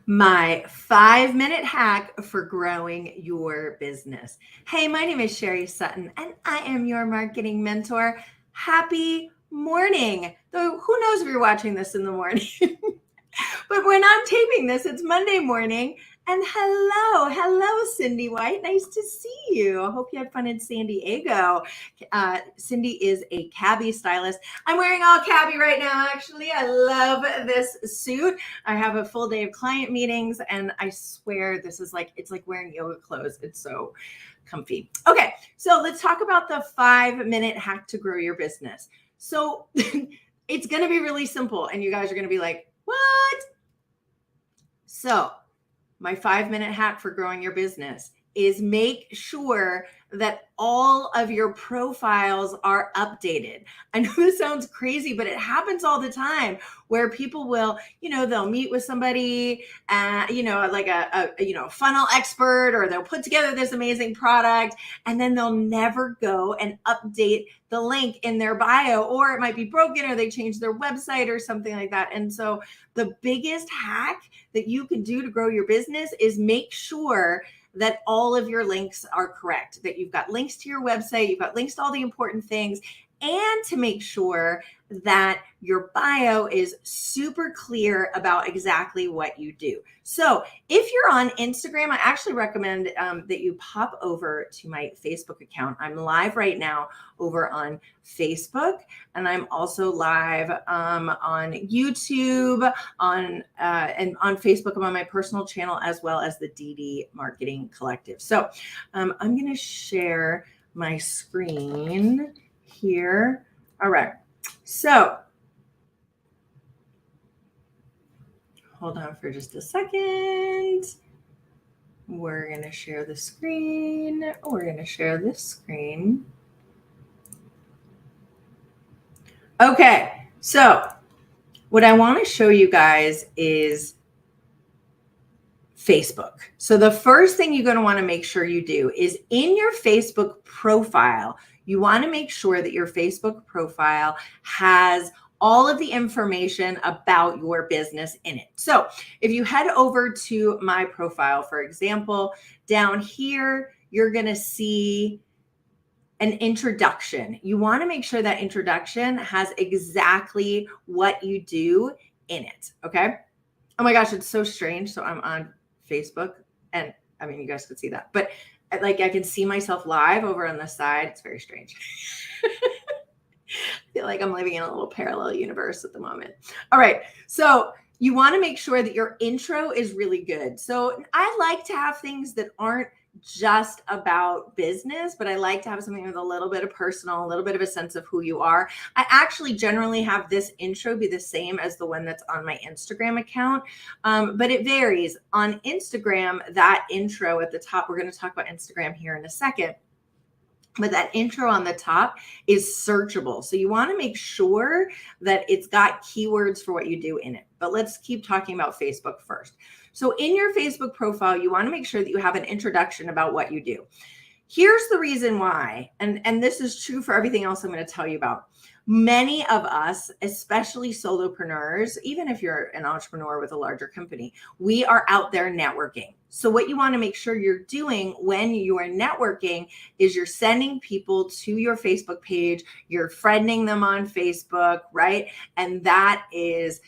My 5-minute hack for growing your business. Hey, my name is Sherry Sutton, and I am your marketing mentor. Happy morning. Though, who knows if you're watching this in the morning? But when I'm taping this, it's Monday morning. And hello, Cindy White. Nice to see you. I hope you had fun in San Diego. Cindy is a cabbie stylist. I'm wearing all cabbie right now, actually. I love this suit. I have a full day of client meetings, and I swear this is it's like wearing yoga clothes. It's so comfy. Okay, so let's talk about the 5-minute hack to grow your business. So it's going to be really simple, and you guys are going to be like, what? So, my 5-minute hack for growing your business is make sure that all of your profiles are updated. I know this sounds crazy, but it happens all the time where people will, they'll meet with somebody, like a funnel expert, or they'll put together this amazing product, and then they'll never go and update the link in their bio, or it might be broken, or they change their website or something like that. And so the biggest hack that you can do to grow your business is make sure that all of your links are correct, that you've got links to your website, you've got links to all the important things, and to make sure that your bio is super clear about exactly what you do. So if you're on Instagram, I actually recommend that you pop over to my Facebook account. I'm live right now over on Facebook, and I'm also live on YouTube, and on Facebook. I'm on my personal channel as well as the DD Marketing Collective. So I'm going to share my screen here. All right. So hold on for just a second. We're going to share the screen. We're going to share this screen. Okay. So what I want to show you guys is Facebook. So the first thing you're going to want to make sure you do is in your Facebook profile, you want to make sure that your Facebook profile has all of the information about your business in it. So if you head over to my profile, for example, down here, you're going to see an introduction. You want to make sure that introduction has exactly what you do in it. Okay. Oh my gosh, it's so strange. So I'm on Facebook, and I mean, you guys could see that, but I can see myself live over on the side. It's very strange. I feel like I'm living in a little parallel universe at the moment. All right. So you want to make sure that your intro is really good. So I like to have things that aren't just about business, but I like to have something with a little bit of personal, a little bit of a sense of who you are. I actually generally have this intro be the same as the one that's on my Instagram account, but it varies. On Instagram, that intro at the top, we're going to talk about Instagram here in a second, but that intro on the top is searchable. So you want to make sure that it's got keywords for what you do in it. But let's keep talking about Facebook first. So in your Facebook profile, you want to make sure that you have an introduction about what you do. Here's the reason why, and this is true for everything else I'm going to tell you about. Many of us, especially solopreneurs, even if you're an entrepreneur with a larger company, we are out there networking. So what you want to make sure you're doing when you are networking is you're sending people to your Facebook page, you're friending them on Facebook, right? And that is,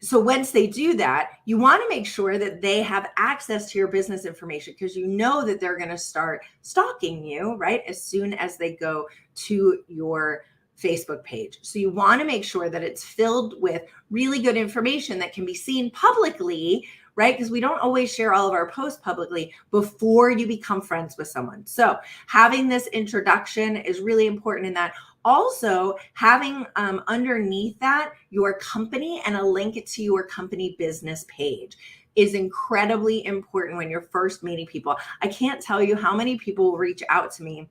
so once they do that, you want to make sure that they have access to your business information, because you know that they're going to start stalking you, right? As soon as they go to your Facebook page. So you want to make sure that it's filled with really good information that can be seen publicly, right? Because we don't always share all of our posts publicly before you become friends with someone. So having this introduction is really important in that. Also, having underneath that your company and a link to your company business page is incredibly important when you're first meeting people. I can't tell you how many people will reach out to me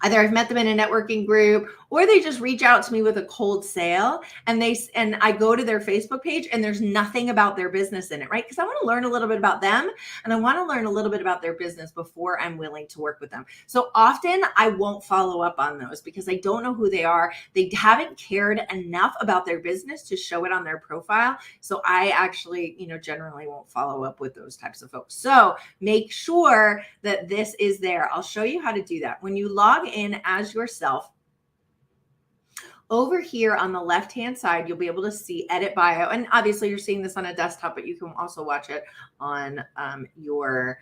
Either I've met them in a networking group or they just reach out to me with a cold sale and I go to their Facebook page and there's nothing about their business in it, right? Because I want to learn a little bit about them and I want to learn a little bit about their business before I'm willing to work with them. So often I won't follow up on those because I don't know who they are. They haven't cared enough about their business to show it on their profile. So I actually, generally won't follow up with those types of folks. So make sure that this is there. I'll show you how to do that. When you log in as yourself, over here on the left-hand side, you'll be able to see edit bio. And obviously you're seeing this on a desktop, but you can also watch it on your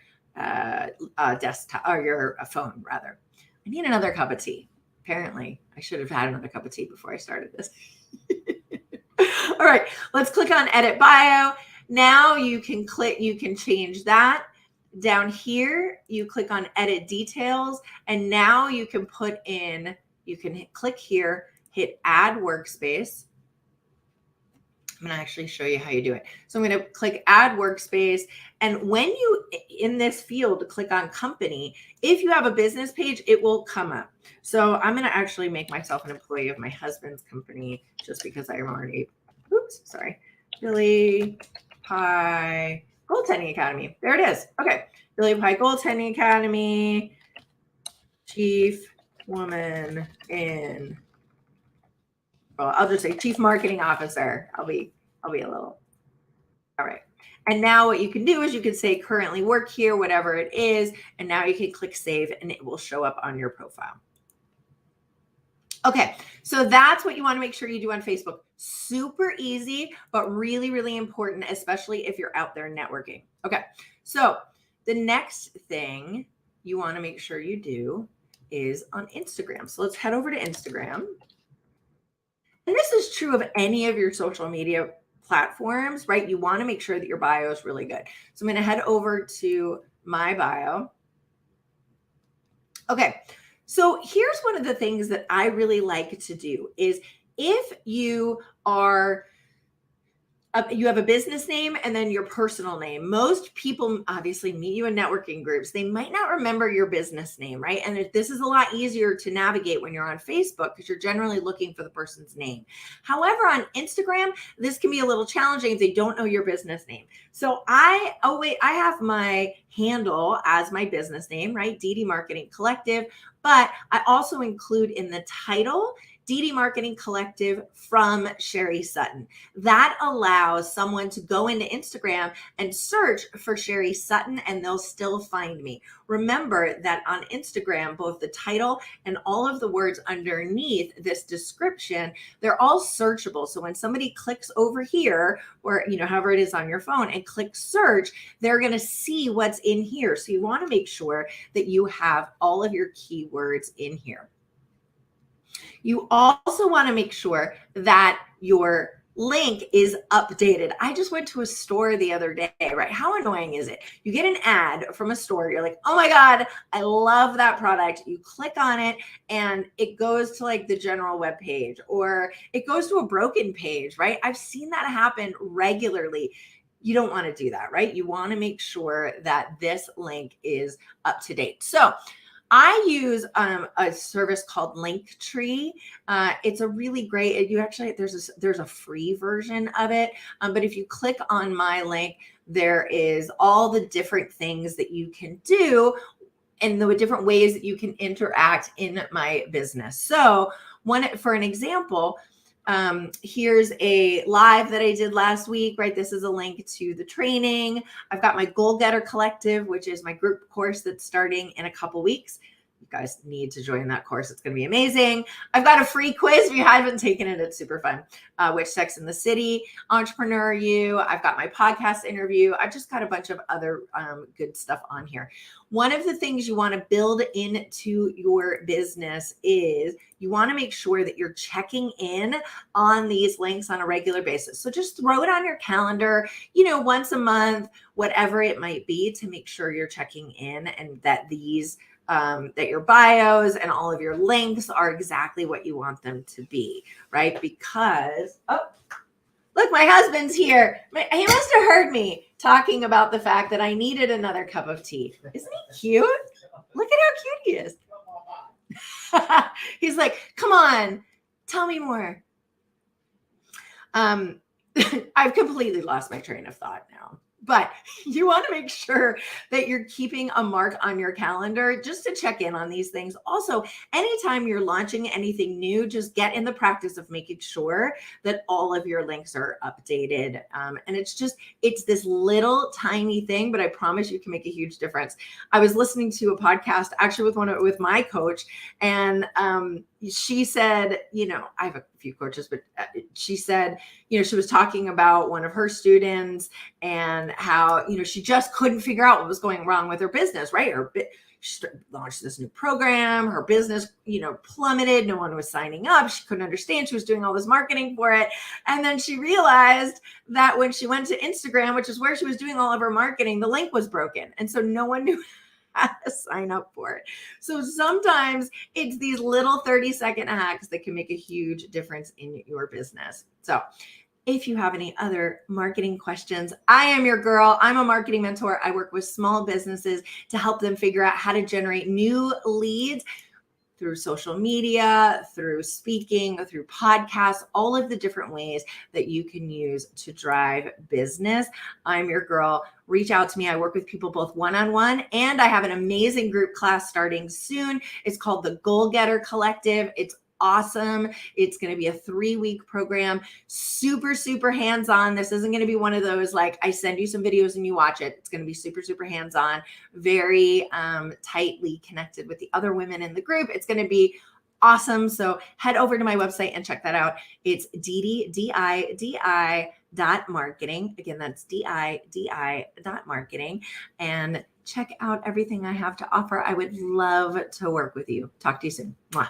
desktop or your phone rather. I need another cup of tea. Apparently I should have had another cup of tea before I started this. All right, let's click on edit bio. Now you can change that. Down here, you click on edit details, and now you can click here, hit add workspace. I'm going to actually show you how you do it. So I'm going to click add workspace. And when you, in this field, click on company, if you have a business page, it will come up. So I'm going to actually make myself an employee of my husband's company just because I am already, Billy Pie Goaltending Academy. There it is. Okay. Billy Pie Goaltending Academy, chief woman in, well, I'll just say chief marketing officer. I'll be a little, all right. And now what you can do is you can say currently work here, whatever it is. And now you can click save and it will show up on your profile. Okay, so that's what you want to make sure you do on Facebook. Super easy, but really, really important, especially if you're out there networking. Okay, so the next thing you want to make sure you do is on Instagram. So let's head over to Instagram. And this is true of any of your social media platforms, right? You want to make sure that your bio is really good. So I'm going to head over to my bio. Okay. So here's one of the things that I really like to do is if you have a business name and then your personal name. Most people obviously meet you in networking groups. They might not remember your business name, right? And this is a lot easier to navigate when you're on Facebook because you're generally looking for the person's name. However, on Instagram, this can be a little challenging if they don't know your business name. So I have my handle as my business name, right? DD Marketing Collective, but I also include in the title DD Marketing Collective from Sherry Sutton. That allows someone to go into Instagram and search for Sherry Sutton and they'll still find me. Remember that on Instagram, both the title and all of the words underneath this description, they're all searchable. So when somebody clicks over here or, however it is on your phone and click search, they're going to see what's in here. So you want to make sure that you have all of your keywords in here. You also want to make sure that your link is updated. I just went to a store the other day, right? How annoying is it? You get an ad from a store. You're like, oh my God, I love that product. You click on it and it goes to like the general web page or it goes to a broken page, right? I've seen that happen regularly. You don't want to do that, right? You want to make sure that this link is up to date. So I use a service called Linktree. It's a really great, there's a free version of it. But if you click on my link, there is all the different things that you can do and the different ways that you can interact in my business. So for an example, here's a live that I did last week, right? This is a link to the training. I've got my Goal Getter Collective, which is my group course that's starting in a couple weeks. You guys need to join that course. It's going to be amazing. I've got a free quiz. If you haven't taken it, it's super fun. Which Sex in the City, Entrepreneur You. I've got my podcast interview. I've just got a bunch of other good stuff on here. One of the things you want to build into your business is you want to make sure that you're checking in on these links on a regular basis. So just throw it on your calendar, once a month, whatever it might be, to make sure you're checking in and that that your bios and all of your links are exactly what you want them to be, right? Because, look, my husband's here. He must have heard me talking about the fact that I needed another cup of tea. Isn't he cute? Look at how cute he is. He's like, come on, tell me more. I've completely lost my train of thought now. But you want to make sure that you're keeping a mark on your calendar just to check in on these things. Also, anytime you're launching anything new, just get in the practice of making sure that all of your links are updated. And it's this little tiny thing, but I promise you can make a huge difference. I was listening to a podcast actually with my coach, and she said, I have a few coaches, but she said, she was talking about one of her students and how, she just couldn't figure out what was going wrong with her business, right? She launched this new program. Her business, plummeted. No one was signing up. She couldn't understand. She was doing all this marketing for it. And then she realized that when she went to Instagram, which is where she was doing all of her marketing, the link was broken. And so no one knew how to sign up for it. So sometimes it's these little 30-second hacks that can make a huge difference in your business. So if you have any other marketing questions, I am your girl. I'm a marketing mentor. I work with small businesses to help them figure out how to generate new leads through social media, through speaking, through podcasts, all of the different ways that you can use to drive business. I'm your girl. Reach out to me. I work with people both one-on-one, and I have an amazing group class starting soon. It's called the Goal Getter Collective. It's awesome. It's going to be a 3-week program, super, super hands-on. This isn't going to be one of those, like, I send you some videos and you watch it. It's going to be super, super hands-on, very tightly connected with the other women in the group. It's going to be awesome. So head over to my website and check that out. It's DIDI.marketing. Again, that's DIDI.marketing. And check out everything I have to offer. I would love to work with you. Talk to you soon. Mwah.